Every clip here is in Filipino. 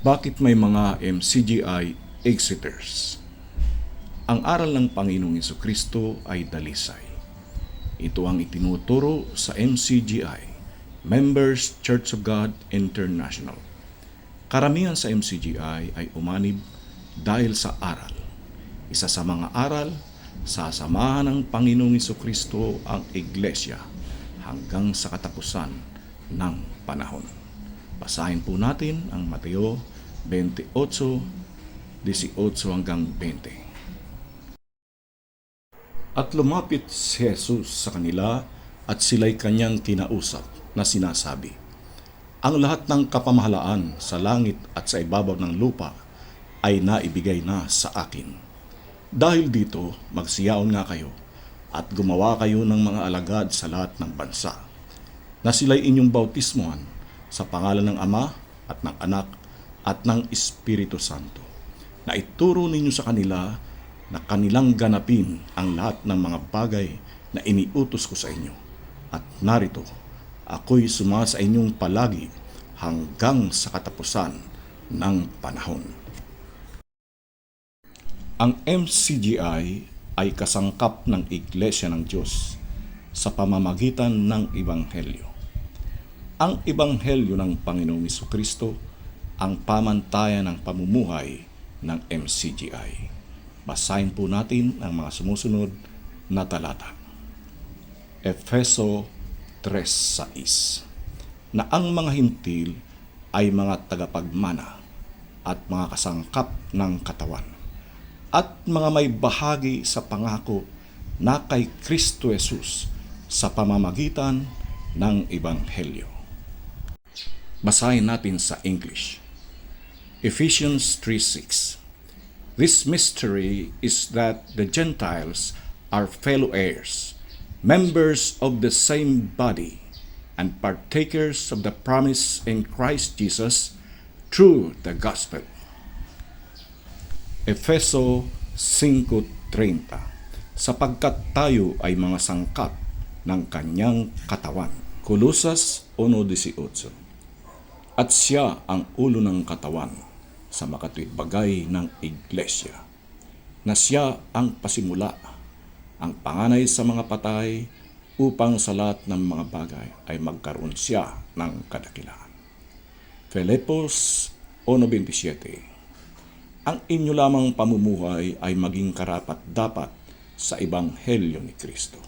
Bakit may mga MCGI exiters? Ang aral ng Panginoong Jesucristo ay dalisay. Ito ang itinuturo sa MCGI, Members Church of God International. Karamihan sa MCGI ay umanib dahil sa aral. Isa sa mga aral, sasamahan ng Panginoong Jesucristo ang Iglesia hanggang sa katapusan ng panahon. Basahin po natin ang Mateo 28:18 hanggang 20. At lumapit si Jesus sa kanila at sila'y kanyang kinausap na sinasabi, "Ang lahat ng kapamahalaan sa langit at sa ibabaw ng lupa ay naibigay na sa akin. Dahil dito, magsiyaon nga kayo at gumawa kayo ng mga alagad sa lahat ng bansa, na sila'y inyong bautismuhan sa pangalan ng Ama at ng Anak at ng Espiritu Santo, na ituro ninyo sa kanila na kanilang ganapin ang lahat ng mga bagay na iniutos ko sa inyo. At narito, ako'y sumasa inyong palagi hanggang sa katapusan ng panahon." Ang MCGI ay kasangkap ng Iglesia ng Diyos sa pamamagitan ng Ebanghelyo. Ang Ebanghelyo ng Panginoong Jesucristo ang pamantayan ng pamumuhay ng MCGI. Basahin po natin ang mga sumusunod na talata. Efeso 3:6, na ang mga hintil ay mga tagapagmana at mga kasangkap ng katawan, at mga may bahagi sa pangako na kay Kristo Jesus sa pamamagitan ng Ebanghelyo. Basahin natin sa English. Ephesians 3:6. This mystery is that the Gentiles are fellow heirs, members of the same body, and partakers of the promise in Christ Jesus through the gospel. Efeso 5:30, sapagkat tayo ay mga sangkap ng kanyang katawan. Kolosas 1:18, at siya ang ulo ng katawan sa makatuwid bagay ng Iglesia, na siya ang pasimula, ang panganay sa mga patay, upang sa lahat ng mga bagay ay magkaroon siya ng kadakilaan. Filipos 1:27, ang inyo lamang pamumuhay ay maging karapat-dapat sa Ebanghelyo ni Kristo,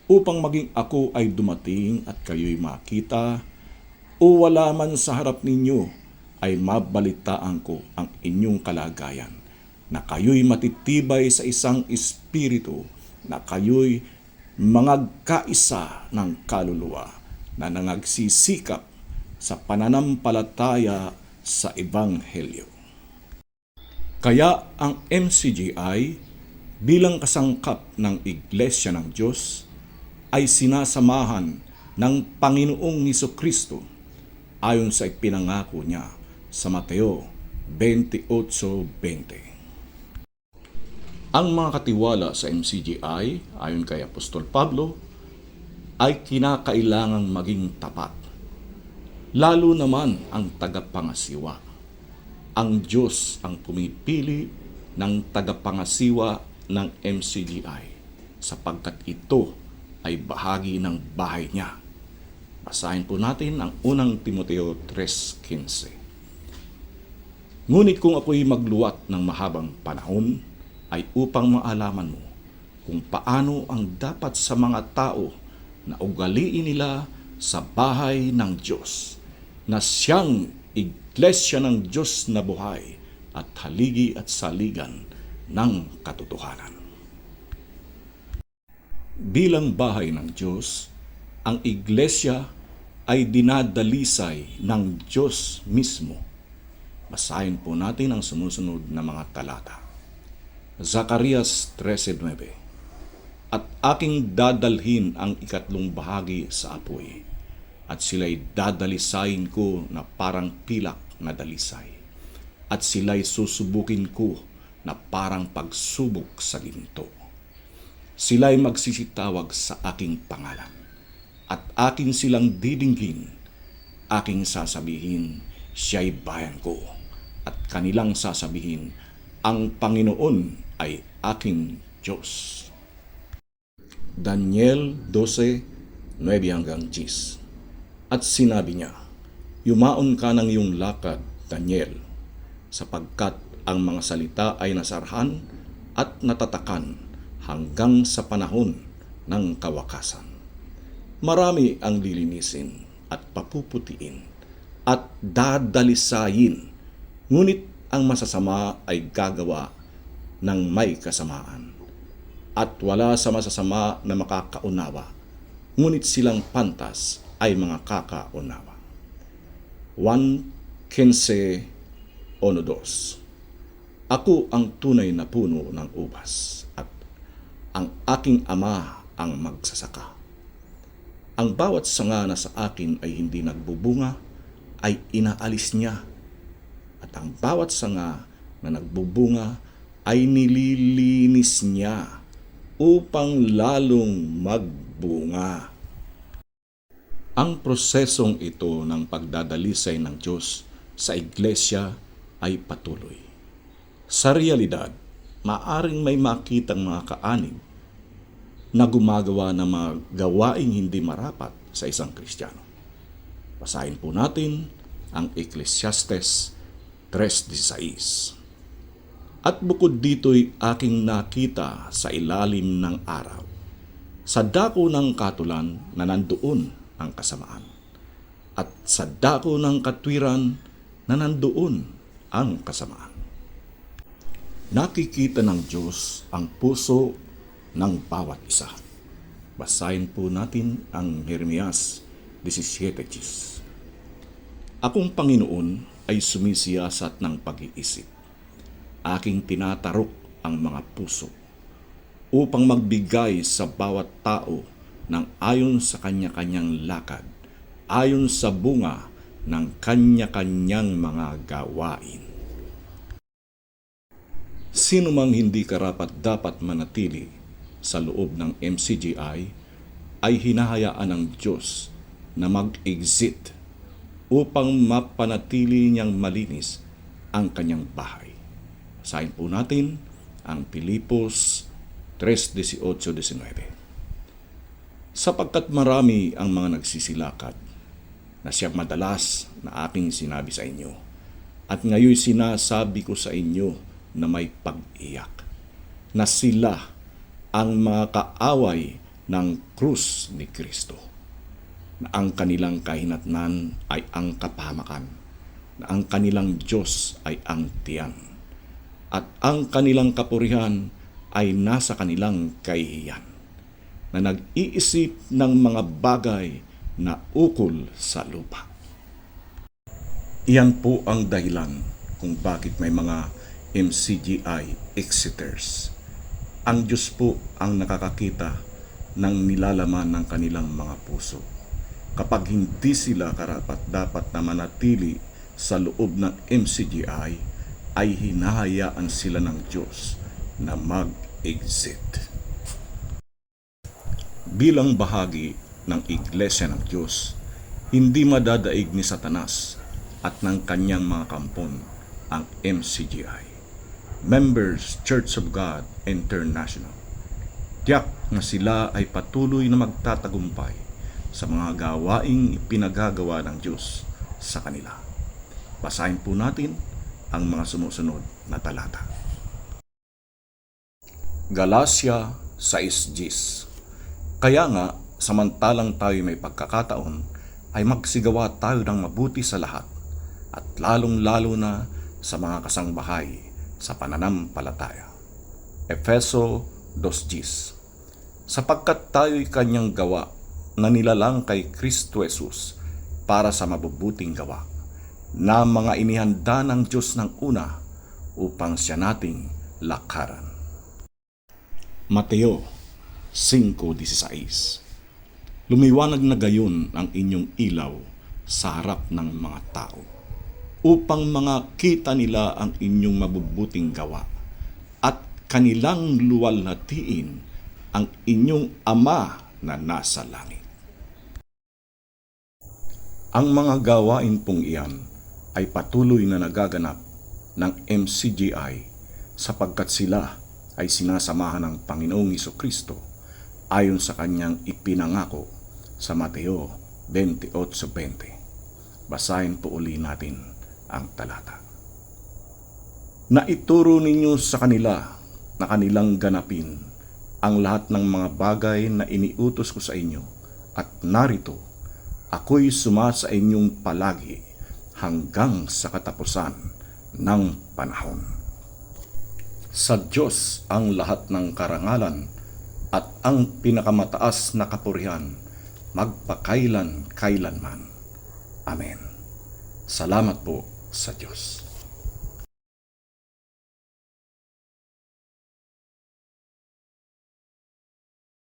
upang maging ako ay dumating at kayo'y makita, o wala man sa harap ninyo, ay mabalitaan ko ang inyong kalagayan, na kayo'y matitibay sa isang espiritu, na kayo'y mangagkaisa ng kaluluwa, na nangagsisikap sa pananampalataya sa Ebanghelyo. Kaya ang MCGI bilang kasangkap ng Iglesia ng Diyos ay sinasamahan ng Panginoong Jesucristo ayon sa ipinangako niya sa Mateo 28:20. Ang mga katiwala sa MCGI ayon kay Apostol Pablo ay kinakailangang maging tapat, lalo naman ang tagapangasiwa. Ang Diyos ang pumipili ng tagapangasiwa ng MCGI sapagkat ito ay bahagi ng bahay niya. Basahin po natin ang unang Timoteo 3:15. Ngunit kung ako'y magluwat ng mahabang panahon, ay upang maalaman mo kung paano ang dapat sa mga tao na ugaliin nila sa bahay ng Diyos, na siyang Iglesia ng Diyos na buhay at haligi at saligan ng katotohanan. Bilang bahay ng Diyos, ang Iglesia ay dinadalisay ng Diyos mismo. Basahin po natin ang sumusunod na mga talata. Zacarias 13:9, at aking dadalhin ang ikatlong bahagi sa apoy, at sila'y dadalisayin ko na parang pilak na dalisay, at sila'y susubukin ko na parang pagsubok sa ginto. Sila'y magsisitawag sa aking pangalan, at akin silang didinggin. Aking sasabihin, siya'y bayan ko, kanilang sasabihin, ang Panginoon ay aking Diyos. Daniel 12:9-10. At sinabi niya, yumaon ka ng iyong lakad, Daniel, sapagkat ang mga salita ay nasarhan at natatakan hanggang sa panahon ng kawakasan. Marami ang lilinisin at papuputiin at dadalisayin, ngunit ang masasama ay gagawa ng may kasamaan. At wala sa masasama na makakaunawa, ngunit silang pantas ay mga kakaunawa. 1:15-2. Ako ang tunay na puno ng ubas, at ang aking ama ang magsasaka. Ang bawat sanga na sa akin ay hindi nagbubunga, ay inaalis niya. At ang bawat sanga na nagbubunga ay nililinis niya upang lalong magbunga. Ang prosesong ito ng pagdadalisay ng Diyos sa iglesia ay patuloy. Sa realidad, maaring may makitang mga kaanib na gumagawa ng mga gawaing hindi marapat sa isang Kristiyano. Basahin po natin ang Ecclesiastes 3:16. At bukod dito'y aking nakita sa ilalim ng araw, sa dako ng katulan na nandoon ang kasamaan, at sa dako ng katwiran na nandoon ang kasamaan. Nakikita ng Diyos ang puso ng bawat isa. Basahin po natin ang Jeremias 17:10. Akong Panginoon ay sumisiyasat ng pag-iisip. Aking tinatarok ang mga puso upang magbigay sa bawat tao ng ayon sa kanya-kanyang lakad, ayon sa bunga ng kanya-kanyang mga gawain. Sino mang hindi karapat-dapat manatili sa loob ng MCGI ay hinahayaan ng Diyos na mag-exit upang mapanatili niyang malinis ang kanyang bahay. Basahin po natin ang Pilipos 3:18-19. Sapagkat marami ang mga nagsisilakad na siyang madalas na aking sinabi sa inyo, at ngayon sinasabi ko sa inyo na may pag-iyak, na sila ang mga kaaway ng krus ni Kristo, na ang kanilang kahinatnan ay ang kapahamakan, na ang kanilang Diyos ay ang tiyan, at ang kanilang kapurihan ay nasa kanilang kahihiyan, na nag-iisip ng mga bagay na ukol sa lupa. Iyan po ang dahilan kung bakit may mga MCGI exiters. Ang Diyos po ang nakakakita ng nilalaman ng kanilang mga puso. Kapag hindi sila karapat-dapat na manatili sa loob ng MCGI, ay hinahayaan sila ng Diyos na mag-exit. Bilang bahagi ng Iglesia ng Diyos, hindi madadaig ni Satanas at ng kanyang mga kampon ang MCGI, Members Church of God International. Tiyak na sila ay patuloy na magtatagumpay sa mga gawaing ipinagagawa ng Diyos sa kanila. Basahin po natin ang mga sumusunod na talata. Galatia 6:10. Kaya nga, samantalang tayo may pagkakataon, ay magsigawa tayo ng mabuti sa lahat, at lalong-lalo na sa mga kasangbahay sa pananampalataya. Efeso 2:10. Sapagkat tayo'y kanyang gawa na nilalang kay Kristo Jesus para sa mabubuting gawa, na mga inihanda ng Diyos ng una upang siya nating lakaran. Mateo 5:16. Lumiwanag na gayon ang inyong ilaw sa harap ng mga tao, upang makita nila ang inyong mabubuting gawa, at kanilang luwalhatiin ang inyong Ama na nasa langit. Ang mga gawain pong iyan ay patuloy na nagaganap ng MCGI sapagkat sila ay sinasamahan ng Panginoong Hesukristo ayon sa kanyang ipinangako sa Mateo 28:20. Basahin po uli natin ang talata. Naituro ninyo sa kanila na kanilang ganapin ang lahat ng mga bagay na iniutos ko sa inyo, at narito, ako'y sumasa inyong palagi hanggang sa katapusan ng panahon. Sa Diyos ang lahat ng karangalan at ang pinakamataas na kapurihan magpakailan-kailanman. Amen. Salamat po sa Diyos.